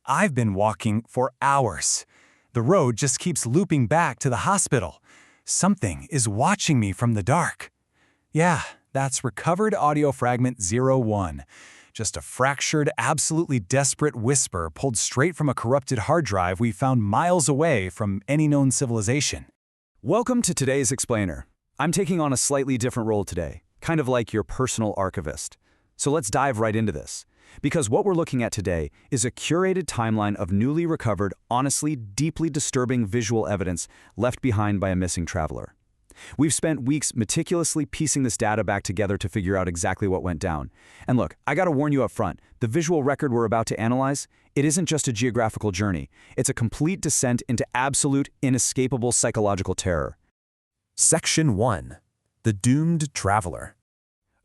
I've been walking for hours. The road just keeps looping back to the hospital. Something is watching me from the dark. Yeah, that's recovered audio fragment 01. Just a fractured, absolutely desperate whisper pulled straight from a corrupted hard drive we found miles away from any known civilization. Welcome to today's Explainer. I'm taking on a slightly different role today, kind of like your personal archivist. So let's dive right into this. Because what we're looking at today is a curated timeline of newly recovered, honestly, deeply disturbing visual evidence left behind by a missing traveler. We've spent weeks meticulously piecing this data back together to figure out exactly what went down. And look, I gotta warn you up front, the visual record we're about to analyze, it isn't just a geographical journey. It's a complete descent into absolute, inescapable psychological terror. Section 1. The Doomed Traveler.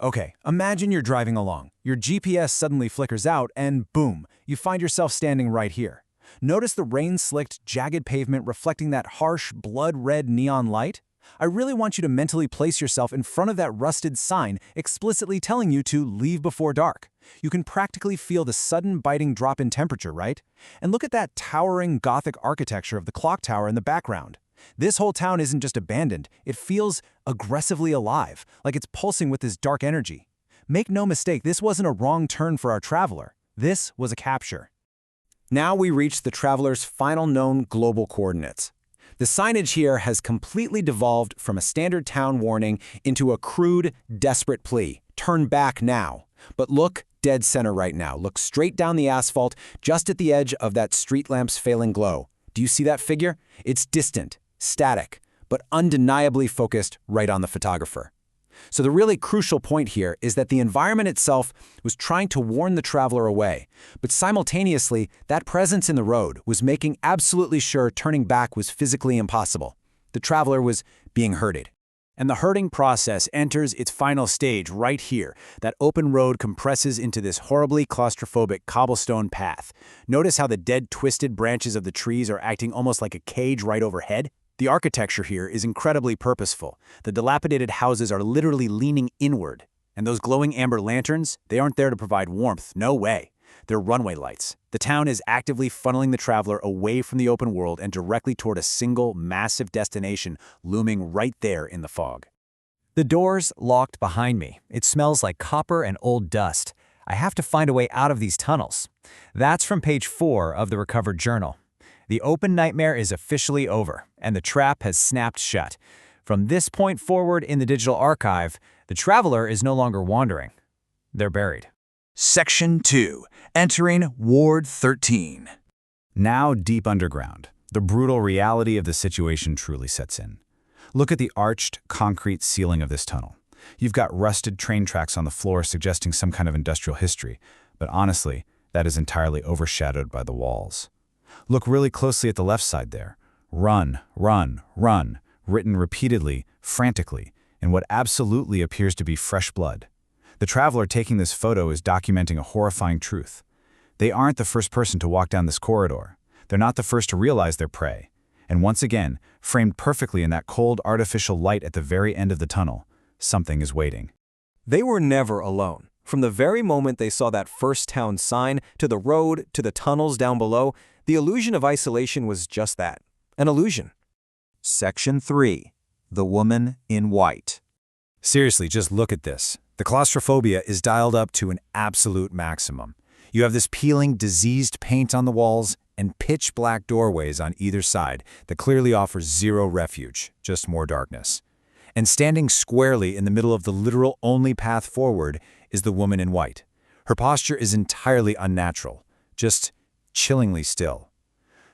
Okay, imagine you're driving along. Your GPS suddenly flickers out and boom, you find yourself standing right here. Notice the rain-slicked, jagged pavement reflecting that harsh, blood-red neon light? I really want you to mentally place yourself in front of that rusted sign explicitly telling you to leave before dark. You can practically feel the sudden biting drop in temperature, right? And look at that towering Gothic architecture of the clock tower in the background. This whole town isn't just abandoned, it feels aggressively alive, like it's pulsing with this dark energy. Make no mistake, this wasn't a wrong turn for our traveler. This was a capture. Now we reach the traveler's final known global coordinates. The signage here has completely devolved from a standard town warning into a crude, desperate plea. Turn back now. But look dead center right now. Look straight down the asphalt, just at the edge of that street lamp's failing glow. Do you see that figure? It's distant, static, but undeniably focused right on the photographer. So the really crucial point here is that the environment itself was trying to warn the traveler away, but simultaneously, that presence in the road was making absolutely sure turning back was physically impossible. The traveler was being herded. And the herding process enters its final stage right here. That open road compresses into this horribly claustrophobic cobblestone path. Notice how the dead, twisted branches of the trees are acting almost like a cage right overhead? The architecture here is incredibly purposeful. The dilapidated houses are literally leaning inward. And those glowing amber lanterns, they aren't there to provide warmth, no way. They're runway lights. The town is actively funneling the traveler away from the open world and directly toward a single, massive destination looming right there in the fog. The door's locked behind me. It smells like copper and old dust. I have to find a way out of these tunnels. That's from page 4 of the recovered journal. The open nightmare is officially over, and the trap has snapped shut. From this point forward in the digital archive, the traveler is no longer wandering. They're buried. Section 2. Entering Ward 13. Now deep underground, the brutal reality of the situation truly sets in. Look at the arched, concrete ceiling of this tunnel. You've got rusted train tracks on the floor suggesting some kind of industrial history, but honestly, that is entirely overshadowed by the walls. Look really closely at the left side there. Run, run, run, written repeatedly, frantically, in what absolutely appears to be fresh blood. The traveler taking this photo is documenting a horrifying truth. They aren't the first person to walk down this corridor. They're not the first to realize their prey. And once again, framed perfectly in that cold artificial light at the very end of the tunnel, something is waiting. They were never alone. From the very moment they saw that first town sign, to the road, to the tunnels down below, the illusion of isolation was just that, an illusion. Section 3. The Woman in White. Seriously, just look at this. The claustrophobia is dialed up to an absolute maximum. You have this peeling, diseased paint on the walls and pitch-black doorways on either side that clearly offers zero refuge, just more darkness. And standing squarely in the middle of the literal only path forward is the woman in white. Her posture is entirely unnatural, just chillingly still.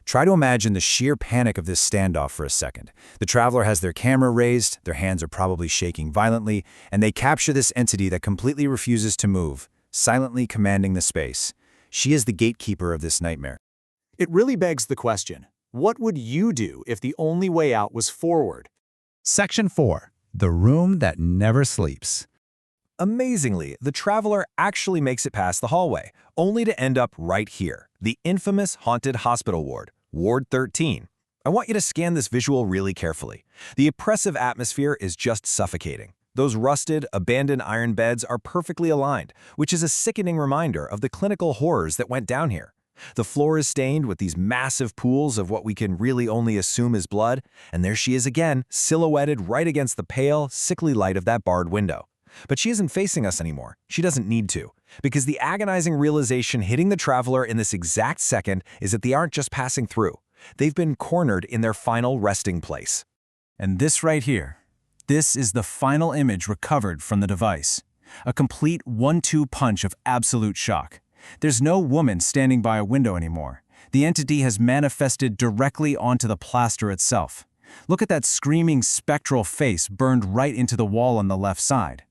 Try to imagine the sheer panic of this standoff for a second. The traveler has their camera raised, their hands are probably shaking violently, and they capture this entity that completely refuses to move, silently commanding the space. She is the gatekeeper of this nightmare. It really begs the question, what would you do if the only way out was forward? Section 4. The Room That Never Sleeps. Amazingly, the traveler actually makes it past the hallway, only to end up right here, the infamous haunted hospital ward, Ward 13. I want you to scan this visual really carefully. The oppressive atmosphere is just suffocating. Those rusted, abandoned iron beds are perfectly aligned, which is a sickening reminder of the clinical horrors that went down here. The floor is stained with these massive pools of what we can really only assume is blood, and there she is again, silhouetted right against the pale, sickly light of that barred window. But she isn't facing us anymore. She doesn't need to, because the agonizing realization hitting the traveler in this exact second is that they aren't just passing through. They've been cornered in their final resting place. And this right here, this is the final image recovered from the device. A complete 1-2 punch of absolute shock. There's no woman standing by a window anymore. The entity has manifested directly onto the plaster itself. Look at that screaming spectral face burned right into the wall on the left side.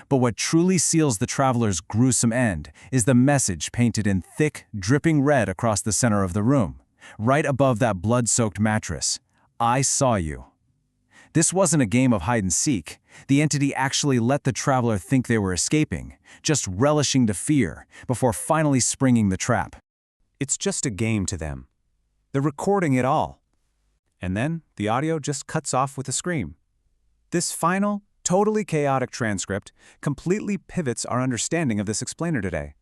But what truly seals the traveler's gruesome end is the message painted in thick, dripping red across the center of the room, right above that blood-soaked mattress. I saw you. This wasn't a game of hide-and-seek. The entity actually let the traveler think they were escaping, just relishing the fear, before finally springing the trap. It's just a game to them. They're recording it all. And then the audio just cuts off with a scream. This final, totally chaotic transcript completely pivots our understanding of this explainer today.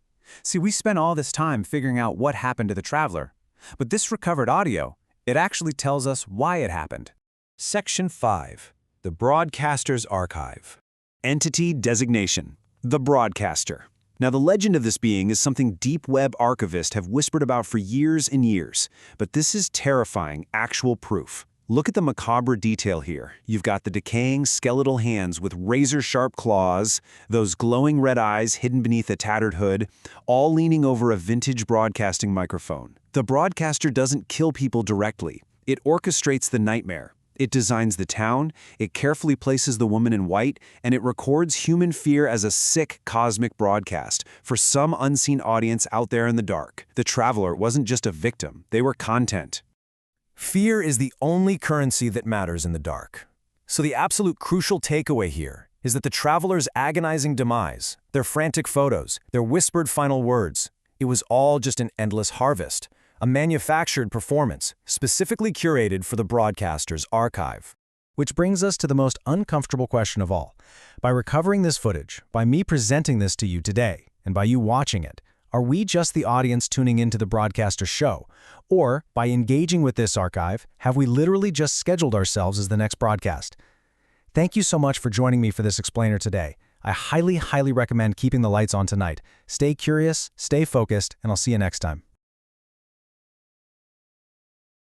See, we spent all this time figuring out what happened to the traveler, but this recovered audio, it actually tells us why it happened. Section 5. The Broadcaster's Archive. Entity Designation. The Broadcaster. Now, the legend of this being is something deep web archivists have whispered about for years and years, but this is terrifying, actual proof. Look at the macabre detail here. You've got the decaying skeletal hands with razor-sharp claws, those glowing red eyes hidden beneath a tattered hood, all leaning over a vintage broadcasting microphone. The broadcaster doesn't kill people directly. It orchestrates the nightmare. It designs the town, it carefully places the woman in white, and it records human fear as a sick cosmic broadcast for some unseen audience out there in the dark. The traveler wasn't just a victim, they were content. Fear is the only currency that matters in the dark. So the absolute crucial takeaway here is that the traveler's agonizing demise, their frantic photos, their whispered final words, it was all just an endless harvest. A manufactured performance, specifically curated for the broadcaster's archive. Which brings us to the most uncomfortable question of all. By recovering this footage, by me presenting this to you today, and by you watching it, are we just the audience tuning into the broadcaster's show? Or, by engaging with this archive, have we literally just scheduled ourselves as the next broadcast? Thank you so much for joining me for this explainer today. I highly recommend keeping the lights on tonight. Stay curious, stay focused, and I'll see you next time.